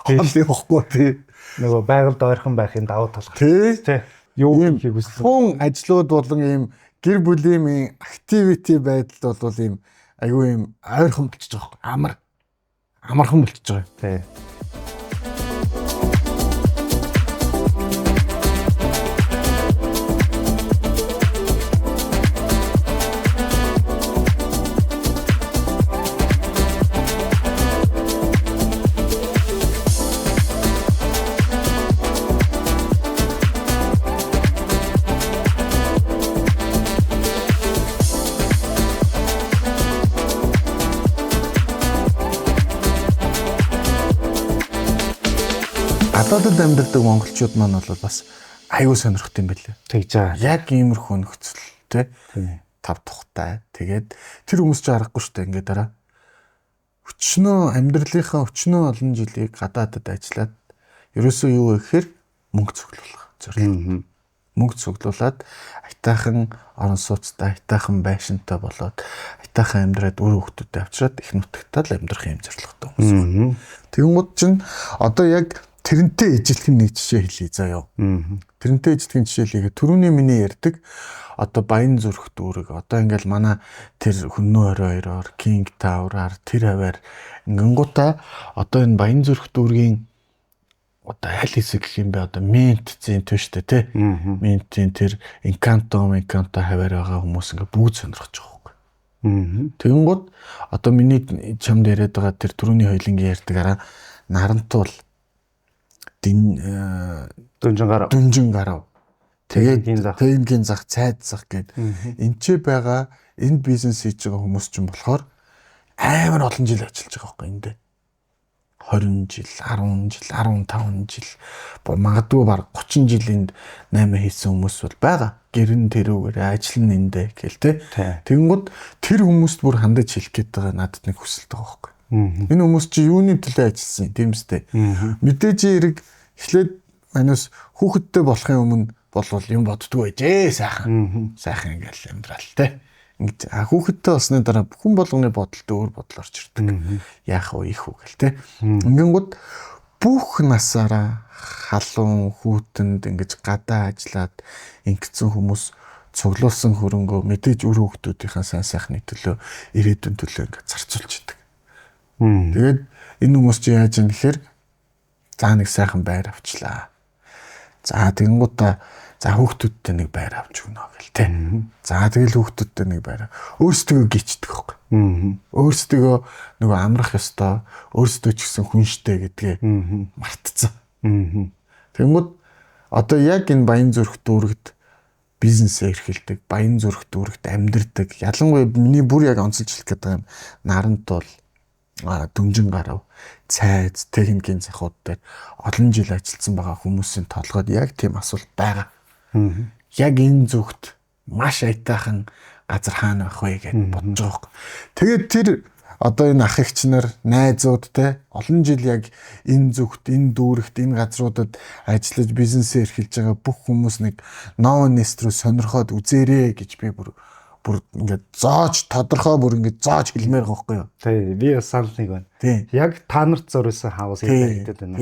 Хоолны бохгүй тий. Нөгөө байгальд ойрхон байхын давуу тал. Тий. Юу хийхийг хүссэн. Хүн ажлууд болон ийм гэр бүлийн ийм activity байдал бол ийм аюу ийм ойрхон болчихж байгаа байхгүй. Амархан болчихж байгаа. Тий. Гадаадд амьдардаг монголчууд маань бол бас аюу сонирхтой юм байлээ. Тэгж байгаа. Яг иймэрхүү нөхцөл те. Тав тухтай. Тэгээд тэр хүмүүс ч аргагүй шүү дээ ингээд дараа. Өчнөө амьдралынхаа олон жилийг гадаадд ажиллаад ерөөсөө юу вэ гэхээр мөнгө цуглуулах зорилго. Мөнгө цуглуулад айтаахан орон сууцтай, айтаахан байшинтай болоод айтаахан амьдраад үр хөвгтөдөө авчираад их нутагтаа л амьдрах юм зорилготой хүмүүс. Тэгэнгუთ чинь одоо яг тэрнтэй ижилхэн нэг жишээ хэлье заяа. Тэрнтэй ижилхэн жишээ хэлье. Түрүүний миний ярьдаг одоо Баян зүрх дүүрэг одоо ингээл манай тэр Хүннүү 22-оор King Tower-аар тэр хаваар ингэнгуудаа одоо энэ Баян зүрх дүүргийн одоо аль хэсэг гэх юм бэ одоо Mint-ийн төштэй тий. Mint-ийн тэр Encanto хаваар байгаа хүмүүс ингээ бүгд сонирхож байгаа юм. Тэгэнгუთ одоо миний чамд яриад байгаа тэр түрүүний хоёлынгийн ярьдагаараа Нарантуул дүнжин гарав. Тэгээд тэнгийн зах, цайд зах гэд энчээ байгаа энэ бизнес хийж байгаа хүмүүс ч юм болохоор амар олон жил ажиллаж байгаа байхгүй эндээ. 20 жил, 10 жил, 15 жил, магадгүй баг 30 жилинд 8 хийсэн хүмүүс бол байгаа. Гэрэн тэрүүгээр ажил нь эндээ гэл тэ. Тэгэнгუთ тэр хүмүүст бүр хандаж хэлэх гээд байгаа надад нэг хүсэлт байгаа байхгүй. Энэ хүмүүс чи юуны төлөө ажилласан тийм үстэй. Мэдээж хэрэг эхлээд манайс хүүхэдтэй болохын өмнө болвол юм боддгоо ээжээ сайхан. Сайхан ингээл амьдрал те. Ингээд хүүхэдтэй болсны дараа хүн болгоны бодолд өөр бодол орж ирдэг. Яах вэ их үү гэл те. Ингэнгүүт бүх насаараа халуун хүүтэнд ингэж гадаа ажиллаад ингэсэн хүмүүс цуглуулсан хөрөнгөө мэдээж үр хүүхдүүдийнхээ сайн сайхны төлөө ирээдүйн төлөө ингэ зарцуулж идэг. Тэгээд энэ хүмүүс чи яаж юм гэхээр за нэг сайхан байр авчлаа. За тэгэнгუთ за хүүхдүүдтэй нэг байр авч өгнө гэл тэ. За тэгэл хүүхдүүдтэй нэг байр. Өөрсдөө гिचдэг хөөх. Өөрсдөө нөгөө амрах ёстой, өөрсдөө ч гэсэн хүнштэй гэдгээ мартцсан. Тэгэнгუთ одоо яг энэ Баян зүрх дүүрэгт бизнесээ эрхэлдэг, Баян зүрх дүүрэгт амьдардаг. Ялангуяа миний бүр яг онцолж хэлэх гэдэг юм. Нарантуул дүнжин гарав, цайз, техникийн захууд дээр олон жил ажилласан байгаа хүмүүсийн толгойд яг тийм асуулт байгаа. Яг энэ зүгт маш аятайхан газар хаана байх вэ гэж бодож байгаа. Тэгээд тэр одоо энэ ах эгч нар, найзууд те олон жил яг энэ зүгт, энэ дүүрэгт, энэ газруудад ажиллаж бизнесээ эрхэлж байгаа бүх хүмүүс нэг новонист руу сонирхоод үзээрэй гэж би бүр ингээд зоож тодорхой бүр ингээд зоож хэлмээр байгаа байхгүй юу? Тий, би бас санал нэг байна. Яг та нарт зориулсан хаус хийдэг байна.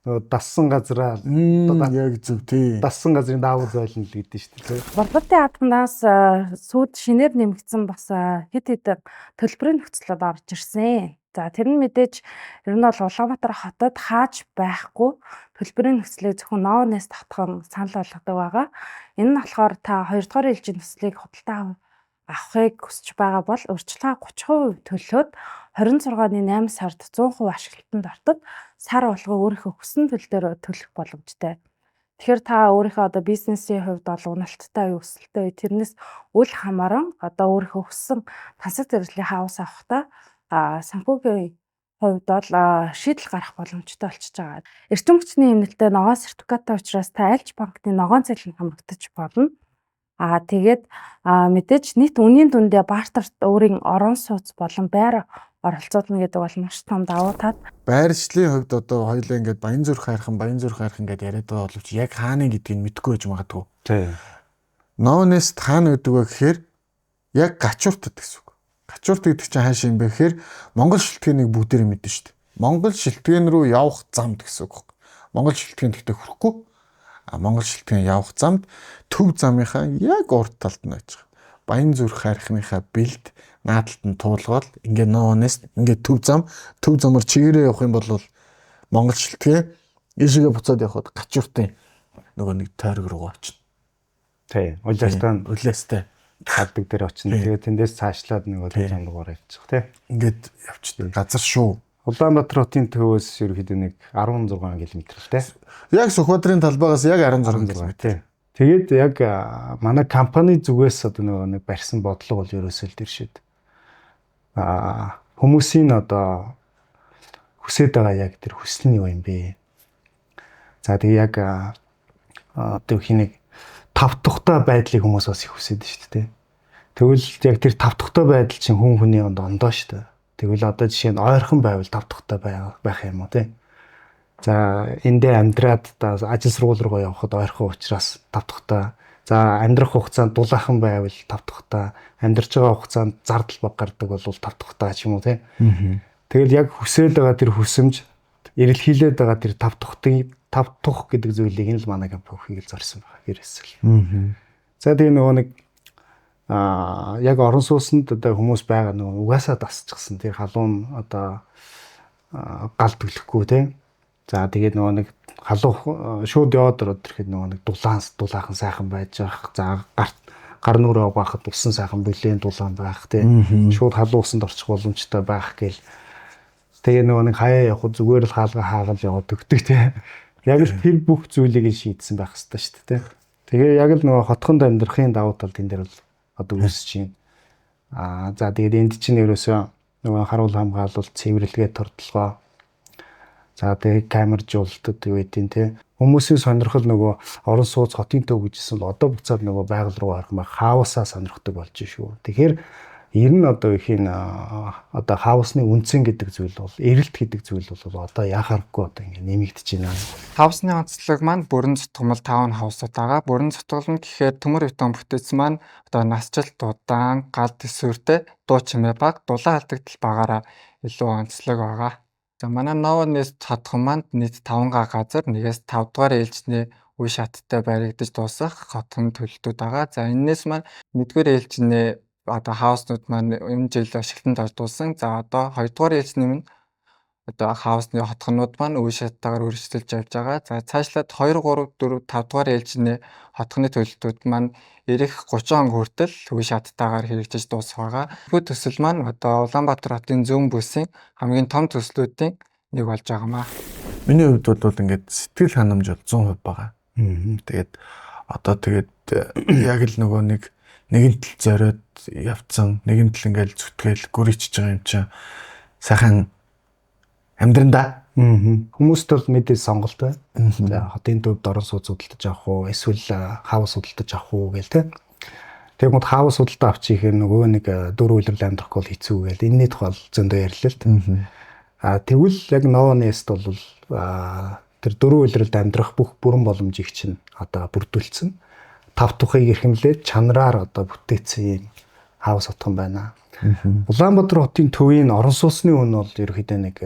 Нөгөө дассан газараа яг зөв тий. Дассан газрын даавар зойлно л гэдэг шүү дээ. Борлуулалтын албанаас сүйд шинээр нэмэгдсэн бас хэд төлбөрийн нөхцөлөд орж ирсэн. За тэр нь мэдээж ер нь бол Улаанбаатар хотод хааж байхгүй төлбөрийн нөхцөлийг зөвхөн новонист татхан санал болгодог байгаа. Энэ нь болохоор та 2 дугаар ээлжийн төслийг худалдаа авахыг хүсэж байгаа бол урьдчилан 30% төлөөд 26-ны 8 сард 100% ашиглалтанд ортод сар болгоо өөрийнхөө хүссэн төлөл дээр төлөх боломжтой. Тэгэхээр та өөрийнхөө одоо бизнесийн хувьд бол уналттай уу өсөлттэй тэрнээс үл хамааран одоо өөрийнхөө хүссэн тансаг зэрэглэлийн хаус авахдаа санхүүгийн хувьд бол шийдэл гарах боломжтой болчихж байгаа. Эрчим хүчний эмнэлтэд ногоон сертификаттай учраас та альж банкны ногоон цалин хамрагдаж болно. Тэгээд мэдээж нийт үнийн дүндээ бартарт өөрийн орон сууц болон байр оролцоодно гэдэг бол маш том давуу тал. Байршлын хувьд одоо хоёулаа ингээд Баян зүрх хайрхан гэдээ яриад байгаа боловч яг хааны гэдгийг мэдэхгүй байж магадгүй. Тий. Новнес хаана гэдэг вэ гэхээр яг гачууртад гэсэн үг. Гачуурт гэдэг чинь хаашаа юм бэ гэхээр Монгол шилтгэнийг бүгдээр мэднэ шүү дээ. Монгол шилтгэн рүү явах замд гэсэн үг. Монгол шилтгэн гэхдээ хүрэхгүй. Монгол шилтгэн явах замд төв замынхаа яг урд талд нь байж байгаа. Баян зүрх хайрхныхаа бэлд наадталд нь туулгал ингээ Новнес ингээ төв замаар чигээрээ явах юм бол Монгол шилтгэн ийшээгээ буцаад явхад гачууртын нөгөө нэг тойрог руу очно. Тий. Улаастан хаддаг дээр очно. Тэгээд тэндээс цаашлаад нөгөө зам руугаар явчих тий. Ингээд явчихдаг. Газар шүү. Улаанбаатар хотын төвөөс ерөөхдөө нэг 16 км л тий. Яг Сүхбаатарын талбайгаас яг 16 км. Тий. Тэгээд яг манай компани зүгээс одоо нөгөө нэг барьсан бодлого бол ерөөсөө л тэр шид. Хүмүүсийн одоо хүсэж байгаа яг тэр хүсэл нь юу юм бэ? За тэгээ яг одоо хинийг тав тухтай байдлыг хүмүүс бас их хүсэж шүү дээ. Тэгвэл яг тэр тав тухтай байдал чинь хүн хүний ондоо шүү дээ. Тэгвэл одоо жишээ нь ойрхон байвал тав тухтай байх юм уу тий. За эндээ амьдраад ажил сургууль руу явхад ойрхон учраас тав тухтай. За амьдрах хугацаанд дулаахан байвал тав тухтай. Амьдарч байгаа хугацаанд зардал баг гардаг бол тав тухтай ч юм уу тий. Тэгэл яг хүсээд байгаа тэр хүсэмж эрэлхийлээд байгаа тэр тав тух гэдэг зүйлийг нь л манай компани зорьсон байна. Гэрээсэл. За тэгээ нөгөө нэг яг орон сууцнд одоо хүмүүс байгаа нөгөө угаасаа дасчихсан. Тэр халуун одоо гал төлөхгүй тий. За тэгээ нөгөө нэг халуун шууд яваад ороод ирэхэд нөгөө нэг дулаахан сайхан байж байгаа. За гар нүрээ байхад усан сайхан бүлээн дулаан байх тий. Шууд халуун усанд орчих боломжтой байх гээл. Тэгээ нөгөө нэг хаяа явхад зүгээр л хаалга хаагаад яваад өгдөг тий. Яг л тэр бүх зүйлийг шийдсэн байх хэрэгтэй шүү дээ. Тэгээ яг л нөгөө хотхонд амьдрахын давуу тал тэн дээр бол одоо үүсэж байна. За тэгээд энд чинь ерөөсөө нөгөө харуул хамгаалалт, цэвэрлэгээ турталгаа. За тэгээд камержуулалтад юу гэдин те. Хүмүүсийн сонирхол нөгөө орон сууц хотын төв гэжсэн л одоо буцаад нөгөө байгаль руу орох маа хаусаа сонирхдаг болж шүү. Тэгэхээр ер нь одоо их энэ одоо хаусны үнцэн гэдэг зүйл бол эрэлт гэдэг зүйл бол одоо яхаарахгүй одоо ингэ нэмэгдэж байна. Хаусны онцлог маань бүрэн зутгамал 5 хаусууд байгаа. Бүрэн зутгал нь гэхээр төмөр бетон бүтэц маань одоо насжилт удаан, гал төсвөртэй, дуу чимээ баг, дулаан алдагдал багаараа илүү онцлог байгаа. За манай Новнес хотхон маань нийт 5 газар, нэгээс 5 дугаар ээлжний үе шаттай баригдаж дуусах хотхон төлөлтүүд байгаа. За энэс маань 1-р ээлжний одоо хауснууд маань энэ жил ашиглалтанд орж дуусан. За одоо 2-р ээлжний минь одоо хаусны хотхонууд маань үе шаттайгаар үргэлжлүүлж явж байгаа. За цаашлаад 2, 3, 4, 5-р ээлжний хотхоны төлөлтүүд маань ирэх 30 он хүртэл үе шаттайгаар хэрэгжиж дуусах байгаа. Бүх төсөл маань одоо Улаанбаатар хотын зүүн бүсийн хамгийн том төслүүдийн нэг болж байгаамаа. Миний хувьд бол ингээд сэтгэл ханамж бол 100% байгаа. Тэгээд одоо яг л нөгөө нэгэн тал зориод явцсан, нэгэн тал ингээл зүтгээл гүрийчж байгаа юм чинь сайхан амьдрандаа. Хүмүүст бол мэдээ сонголт байна. За хотын төвд орон сууц судалдаж авах уу, эсвэл хаус судалдаж авах уу гээл те. Тэгмэд хаус судалдаа авчих юм нөгөө нэг 4 үйлрэл амьдрахгүй бол хэцүү гээл. Энэний тухай зөндөө ярьлаа л те. Тэгвэл яг Новнест бол тэр 4 үйлрэлд амьдрах бүх бүрэн боломжийг чинь одоо бүрдүүлсэн. 5 тухыг эрхэмлээд чанараар одоо бүтээсэн хаус хотхон байна. Улаанбаатар хотын төвийн орон сууцны үн бол ерөөхдөө нэг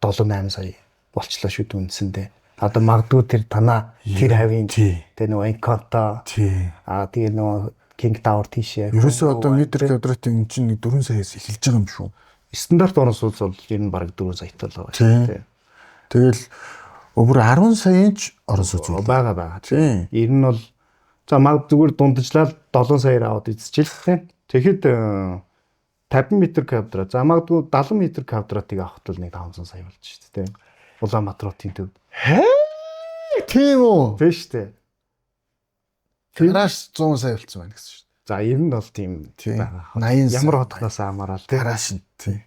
7-8 сая болчлоо шүү дээ үндсэндээ. Одоо магадгүй тэр танаа тэр хавийн тэр нөгөө Инконто тэгээ нөгөө King Tower тийшээ. Ерөөсөө одоо метр квадратын энэ чинь 4 саяас эхэлж байгаа юм шүү. Стандарт орон сууц бол ер нь бараг 4 саятай л байгаа шүү дээ. Тэгэл өвөр 10 сая инч орон сууц байгаа. Тийм. Ер нь бол за магад зүгээр дундажлаад 7 саяар аваад эзэжил. Тэгэхэд 50 м², за магадгүй 70 м²-ийг авахт л нэг 500 сая болж шүү дээ. Улаанбаатар хотын төв. Тийм үү? Тийм шүү дээ. Гараж 100 сая болсон байна гэсэн шүү дээ. За ер нь бол тийм байгаа. 80 сая. Ямар хотноос хамаарал тийм. Гараж тийм.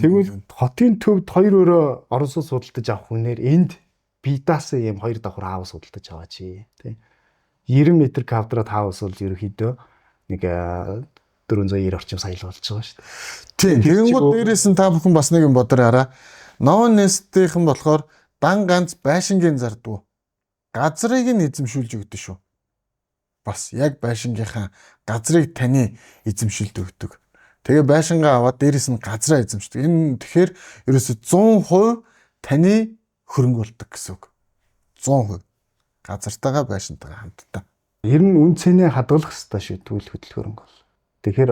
Тэгвэл хотын төвд 2 өрөө орон сууц судалдаж авах хүнээр энд бидаас юм 2 давхар хаус судалдаж аваач тийм. 90 м²-д хаус бол ерөөхдөө нэг 490 орчим сая л болж байгаа шүү дээ. Тийм. Тэгэнгүүт дээрээс нь та бүхэн бас нэг юм бодорой хараа. Новнестийнхэн болохоор дан ганц байшингийн зардгүй. Газрыг нь эзэмшүүлж өгдөө шүү. бас яг байшингийнхаа газрыг таны эзэмшилд өгдөг. Тэгээ байшингаа аваад дээрэс нь газраа эзэмшдэг. Энэ тэгэхээр ерөөсө 100% таны хөрөнгө болдог гэсэн үг. 100% газартайгаа байшинтайгаа хамтдаа. Ер нь үн цэнээ хадгалах хэрэгтэй шүү тэгвэл хөдөл хөрөнгө бол. Тэгэхээр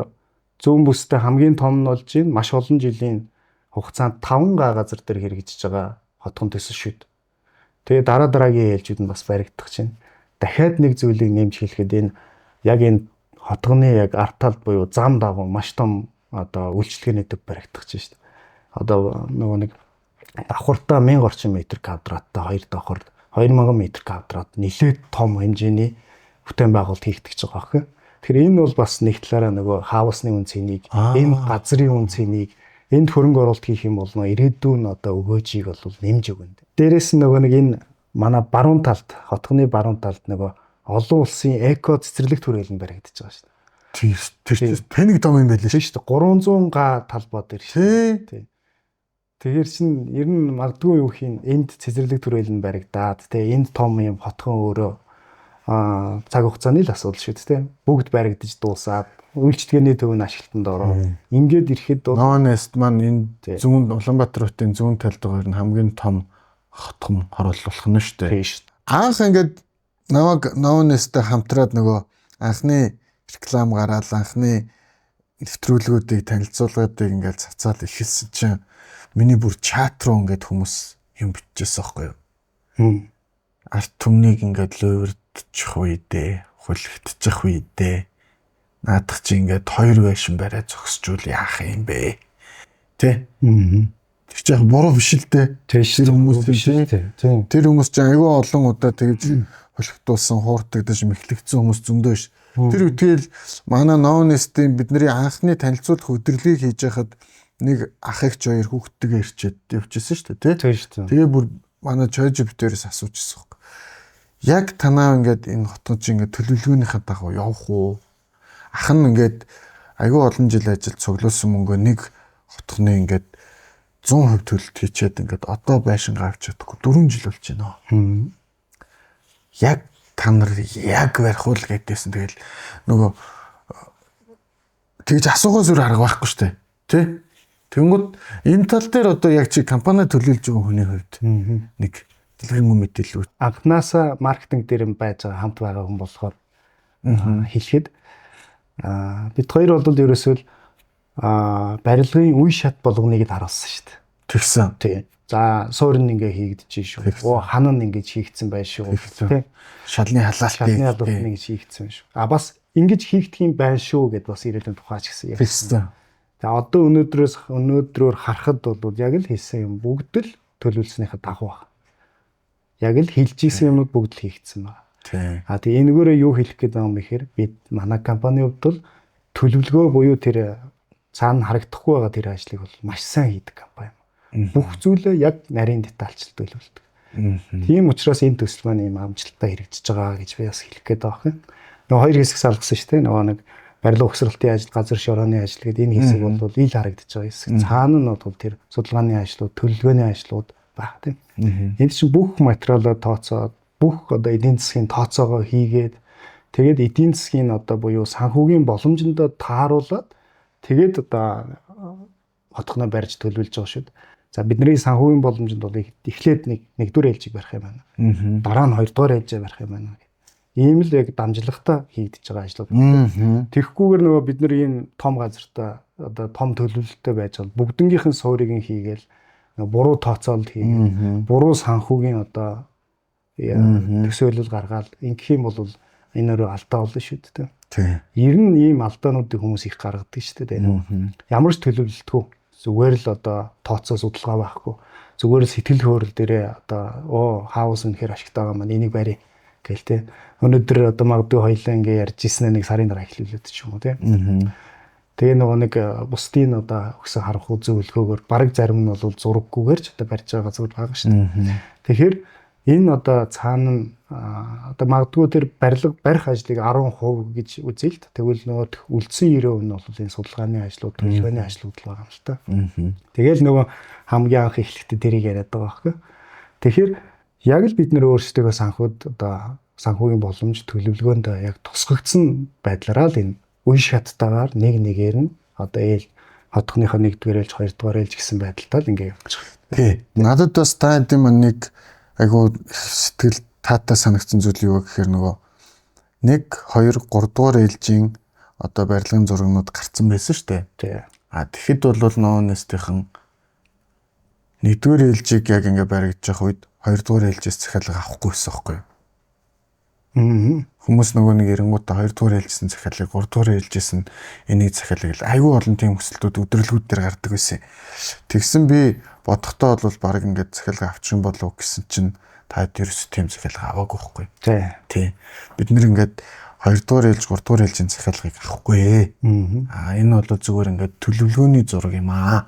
зүүн бүстэй хамгийн том нь болж байна. Маш олон жилийн хугацаанд 5 газар дээр хэрэгжиж байгаа хотгон төсөл шүү. Тэгээ дараагийн ээлжүүд нь бас баригдах чинь. Дахиад нэг зүйлийг нэмж хэлэхэд энэ яг энэ хотгоны яг арт талд буюу зам дагуу маш том одоо үйлчлэгээний төв баригдах чинь шүү. Одоо нөгөө нэг давхартаа 1000 орчим метр квадраттай 2 давхар 2000 метр квадрат нэлээд том хэмжээний бүтээн байгуулалт хийгдэж байгаа хэрэг. Тэгэхээр энэ бол бас нэг талаараа нөгөө хаусны үн цэнийг, энэ газрын үн цэнийг энд хөрөнгө оруулалт хийх юм бол нөө ирээдүйн одоо өгөөжийг бол нэмж өгнө. Дээрээс нь нөгөө нэг энэ манай баруун талд, хотгоны баруун талд нөгөө олон улсын эко цэцэрлэг түрээлэн баригдаж байгаа шүү дээ. Тэр тэнэг том юм байлээ шүү дээ. 300 га талбай дээр шүү дээ. Тэгэхээр чин ер нь магадгүй юу хийн энд цэцэрлэг түрээлэн баригдаад тэгээ энд том юм хотгон өөрөө цаг хугацааны л асуудал шүү дээ. Бүгд баригдаж дуусаад үйлчлэгээний төв нь ашиглалтанд ороо. Ингээд ирэхэд Ноонест маань энэ зүүн Улаанбаатар хотын зүүн талд байгаа нь хамгийн том хотгон хорооллох нь шүү дээ. Анх ингээд Ноонестэй хамтраад нөгөө анхны реклам гараад анхны нэвтрүүлгүүдийг танилцуулгуудыг ингээд цацаад ихэлсэн чинь миний бүр чат руу ингээд хүмүүс юм бичижсэн байхгүй юу? Арт түмнийг ингээд лөвөрдчих үедээ, хулигдчих үедээ наадах чи ингээд 2 байшин барай зогсчул яах юм бэ? Тэ? Тэр чинь буруу биш л дээ. Тэр хүмүүс биш дээ. Тэр хүмүүс чинь айгүй олон удаа тэгж хулигдуулсан, хуурдагдаж мэхлэгдсэн хүмүүс зөндөө ш. Тэр үтгэл манай Ноонестийн бидний анхны танилцуулах өдрөлийг хийж байхад нэг ах эгч хоёр хүүхдтэйгээ ирчээд явчихсан шүү дээ, тий? Тэгээ бүр манай чойжбтээрээс асуужсэн юм. Яг танаа ингээд энэ хотод чи ингээд төлөвлөгөөнийхээ дагуу явах уу? Ах нь ингээд айгүй олон жил ажил цуглуулсан мөнгөө нэг хотгоны ингээд 100% төлөлт хийчээд ингээд одоо байшин авч чадахгүй 4 жил болж байна. Яг та нар яг барих уу л гэдээсэн тэгэл нөгөө тэгж асуугаас өөр арга байхгүй шүү дээ, тий? Тэнгүүд энэ тал дээр одоо яг чи компани төлөвлөж байгаа хүний хувьд нэг дэлгэрэнгүй мэдээлэл анхнаасаа маркетинг дээр байж байгаа хамт байгаа хүн болохоор хэлэхэд бид хоёр бол ерөөсөө барилгын үе шат болгоныг л харуулсан шүү дээ. Тэгсэн. Тий. За суурин ингээ хийгдэж шүү. Ханан ингэж хийгдсэн байх шүү. Тий. Шалны халаалтыг ингэж хийгдсэн шүү. Бас ингэж хийгдэх юм байна шүү гэд бас ирээдүйн тухайч гэсэн юм. Тэгсэн. За одоо өнөөдрөөр харахад бол яг л хийсэн юм бүгд л төлөвлөснийхээ дагуу байна. Яг л хэлж ийсэн юмнууд бүгд л хийгдсэн байна. Тий. Тэгээ энэгээрээ юу хэлэх гээд байгаа юм бэхээр бид манай компани хувьд бол төлөвлөгөө буюу тэр цаана харагдахгүй байгаа тэр ажлыг бол маш сайн хийдэг компани. Бүх зүйлээ яг нарийн детальчлалт төлөвлөдөг. Тийм учраас энэ төсөл маань ийм амжилттай хэрэгжиж байгаа гэж би бас хэлэх гээд байгаа юм. Нөгөө хоёр хэсэг салгасан шүү дээ. Нөгөө нэг барилга угсралтын ажил, газар шорооны ажил гэдэг энэ хэсэг бол ил харагдаж байгаа хэсэг. Цаана нь бол тэр судалгааны ажлууд, төлөвлөгөөний ажлууд баг тийм. Энд чинь бүх материалаа тооцоод, бүх одоо эдийн засгийн тооцоогоо хийгээд тэгээд эдийн засгийн одоо буюу санхүүгийн боломжиндоо тааруулаад тэгээд одоо хотгоноо барьж төлөвлөж байгаа шүү дээ. За бидний санхүүгийн боломжинд бол эхлээд нэгдүгээр ээлжийг барих юм байна. Дараа нь хоёрдугаар ээлжээ барих юм байна. Ийм л яг дамжлагтай хийгдэж байгаа ажлууд. Тэгэхгүйгээр нөгөө бид нар энэ том газартаа одоо том төлөвлөлттэй байж байгаа бүгднгийнхэн суурийг хийгээл буруу тооцоолол хийгээл буруу санхүүгийн одоо төсөөлөл гаргаад ингэх юм бол энэ өөрөө алдаа болно шүү дээ. Тийм. Ер нь ийм алдаануудыг хүмүүс их гаргадаг шүү дээ. Ямар ч төлөвлөлтгүй зүгээр л одоо тооцоо судалгаа байхгүй. Зүгээр л сэтгэл хөөрөл дээрээ одоо хаус үнэхээр ашигтай байгаа маань энийг барь гээл те. Өнөөдөр одоо магадгүй хоёлаа ингээ ярьж ирсэн нэг сарын дараа эхлүүлээд ч юм уу те. Тэгээ нөгөө нэг бусдын одоо өгсөн харанхуй зөвлөгөөгөр бараг зарим нь бол зураггүйгээр ч одоо барьж байгаа зүйл байгаа шүү дээ. Тэгэхээр энэ одоо цаана нь одоо магадгүй тэр барилга барих ажлыг 10% гэж үзье л та. Тэгвэл нөгөө үлдсэн 90% нь бол энэ судалгааны ажлууд, төлөвлөгөөний ажлууд л байгаа юм л та. Тэгэл нөгөө хамгийн анх эхлэхдээ тэрийг яриад байгаа байхгүй. Тэгэхээр яг л бид нэр өөрсдөө санхуд одоо санхүүгийн боломж төлөвлөгөөнд яг тусгагдсан байдлаараа л энэ үе шаттайгаар нэгээр нь одоо ээл хотхныхоо 1-р ээлж 2-р ээлж гэсэн байдалтай л ингээ явж байгаа. Тий. Надад бас та хэдийн маныг айгу сэтгэл таатай санагдсан зүйл юу гэхээр нөгөө 1, 2, 3-р ээлжийн одоо барилгын зурагнууд гарцсан байсан шүү дээ. Тий. Тэгэхэд бол ноонестийнхэн 1-р ээлжийг яг ингээ баригдаж явах үед 2-р ээлжээс захиалга авахгүй байсан байхгүй юу? Хүмүүс нөгөө нэг эренгуудаа 2-р ээлжсэн захиалгыг 3-р ээлжээс нь энийг захиалгыг айгүй олон тийм хүсэлтүүд өдрөлгүүд дээр гардаг байсан. Тэгсэн би бодохдоо бол баг ингээд захиалга авчих юм болов гэсэн чинь та ерөөс тийм захиалга аваагүй байхгүй. Тий. Бид нэр ингээд 2-р ээлж 3-р ээлжийн захиалгыг авахгүй. Энэ бол зүгээр ингээд төлөвлөгөөний зураг юм аа.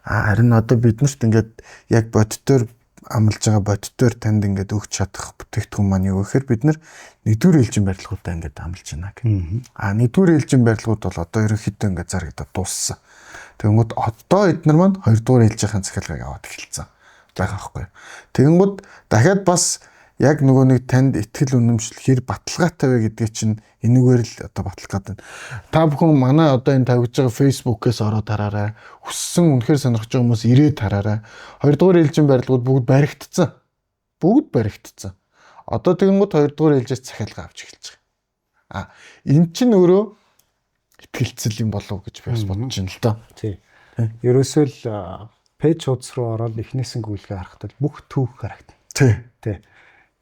Харин одоо биднэрт ингээд яг бодтоор амлаж байгаа бодтоор танд ингээд өгч чадах бүтээгдэхүүн маань юу гэхээр бид нар 1-р ээлжийн барилгуудаа ингээд амлаж байна гэх. 1-р ээлжийн барилгууд бол одоо ерөнхийдөө ингээд зарагдаад дууссан. Тэгэнгүүт одоо эднэр маань 2-р ээлжийн захиалгыг аваад эхэлсэн байгаа байхгүй. Тэгэнгүүт дахиад бас яг нөгөө нэг танд ихтгэл үнэмшил хэр баталгаатай вэ гэдгийг чинь энэгээр л одоо батлах гэдэг. Та бүхэн манай одоо энэ тавьж байгаа Facebook-ээс ороод хараарай. Хүссэн үнэхээр сонирхож байгаа хүмүүс ирээд хараарай. 2-р ээлжийн барилгууд бүгд баригдсан. Одоо тэгэнгүүт 2-р ээлжээс захиалга авч эхэлж байгаа. Энэ чинь өөрөө ихтгэлцэл юм болов гэж би бас бодож байна л доо. Тий. Ерөөсөө л пэйж хуудас руу ороод эхнээс нь гүйлгээ харахад бүх түүх харагдана. Тий.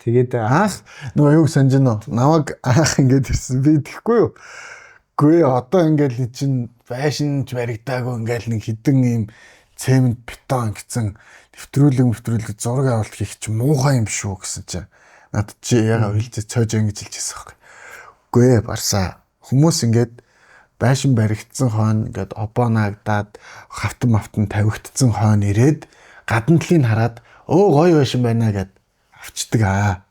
Тэгээд нөгөө юу санаж байна уу? Намайг ингээд ирсэн би тэгэхгүй юу? Гүй одоо ингээд чинь байшинч баригдаагүй ингээд нэг хідэн ийм цемент бетон гэсэн нэвтрүүлэг зураг авалт хийх чи муухай юм шүү гэсэн чинь надад чи яга хэлж цоож ингэж хэлчихсэн байхгүй. Гүй барсаа хүмүүс ингээд байшин баригдсан хойно ингээд обонаагдаад хавтан тавигдсан хойно ирээд гадна талыг хараад гоё байшин байна гэд авчдаг.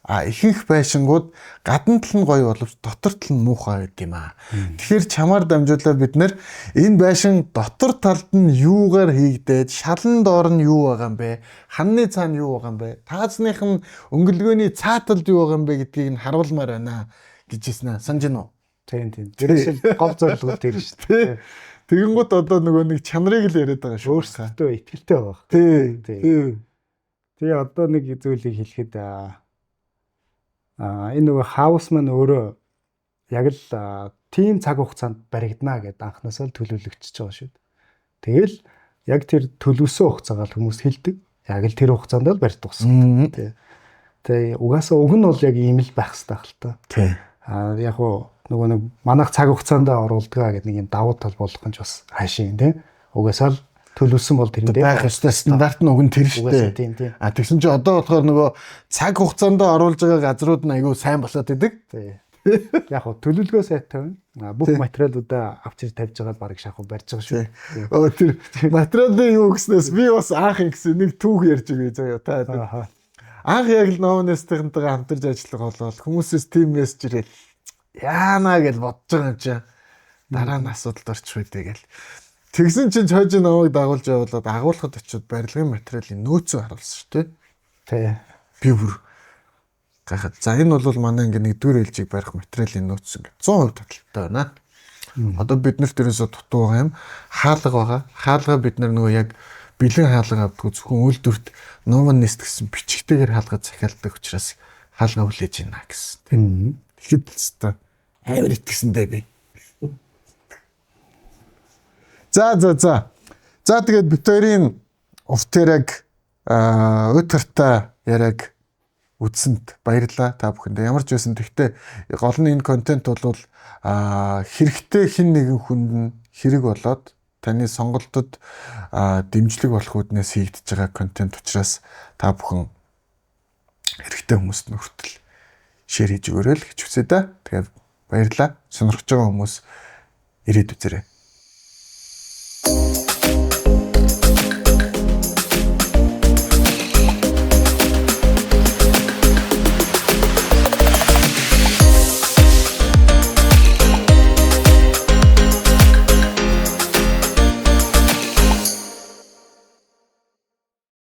Ихэнх байшингууд гадна тал нь гоё боловч дотор тал нь муухай гэдэг юм аа. Тэгэхээр чамаар дамжуулаад бид нэр энэ байшин дотор талд нь юугаар хийгдээд шалан доор нь юу байгаа юм бэ? Ханны цаана юу байгаа юм бэ? Таацных нь өнгөлгөөний цааталд юу байгаа юм бэ гэдгийг нь харуулмаар байна гэж хэлсэн аа. Санаж байна уу? Тийм. Тэрээс гол зорилго тэр шүү дээ. Тэгэнгүүт одоо нөгөө нэг чанарыг л яриад байгаа шүү. Өөрсдөө итгэлтэй байгаа. Тий. Тэгээ одоо нэг зүйлийг хэлэхэд энэ нөгөө хаус маань өөрөө яг л тийм цаг хугацаанд баригдана гэдээ анхнаасаа л төлөвлөгдөж байгаа шүү. Тэгэл яг тэр төлөвсөн хугацаагаа хүмүүс хэлдэг. Яг л тэр хугацаанд л барьж дууссан. Тэгээ угаасаа уг нь бол яг ийм л байх хэрэгтэй хэл та. Тий. Яг нөгөө нэг манайх цаг хугацаанд оруулдгаа гэдэг нэг юм давуу тал болох нь ч бас хаашийн тий. Угаасаа л төлөвсөн бол тэрэндээ байх ёстой стандарт нь уг нь тэр шүү дээ. Тийм. Тэгсэн чинь одоо болохоор нөгөө цаг хугацаанд оруулж байгаа газрууд нь айгүй сайн болоод идэг. Тий. Яг хөө төлөвлөгөө сайтай байна. Бүх материалуудаа авчир тавьж байгаа барыг шахуу барьж байгаа шүү. Тэр материалын юу гэснээс би бас анх ингэсэн нэг түүх ярьж байгаа заяа та. Анх яг л ноонестийнхэнтэйгээ хамтарч ажиллах болол хүмүүсээс тийм мессеж ирэл яана гэж бодож байгаа юм чи. Дараа нь асуудалд орчих үедээ гэл. Тэгсэн чинь цоожи намайг дагуулж явуулаад агуулхад очиод барилгын материалын нөөцөө харуулсан шүү дээ. Тий. Би бүр гахад. За энэ бол манай ингээ 1-р ээлжийг барих материалын нөөц ингээ 100% таталтай байна. Одоо бид нарт ерөөсө дутуу байгаа юм. Хаалга байгаа. Хаалга бид нар нөгөө яг бэлэн хаалга авдаг зөвхөн үйлдвэрт Novanest гэсэн бичгтэйгээр хаалга захиалдаг учраас хаалга хүлээж байна гэсэн. Тэгэхэд л та амар итгэсэндээ би. За тэгээд бид хоёрын увтераг өтөртөө яриаг үзсэнд баярлалаа та бүхэндээ. Ямар ч байсан тэгтээ гол нь энэ контент бол хэрэгтэй хэн нэгэн хүнд нь хэрэг болоод таны сонголтод дэмжлэг болох үүднээс хийгдэж байгаа контент учраас та бүхэн хэрэгтэй хүмүүст нь хүртэл шеэр хийж өгөөрэй л гэж хүсэе да. Тэгээд баярлалаа. Сонирхож байгаа хүмүүс ирээд үзээрэй.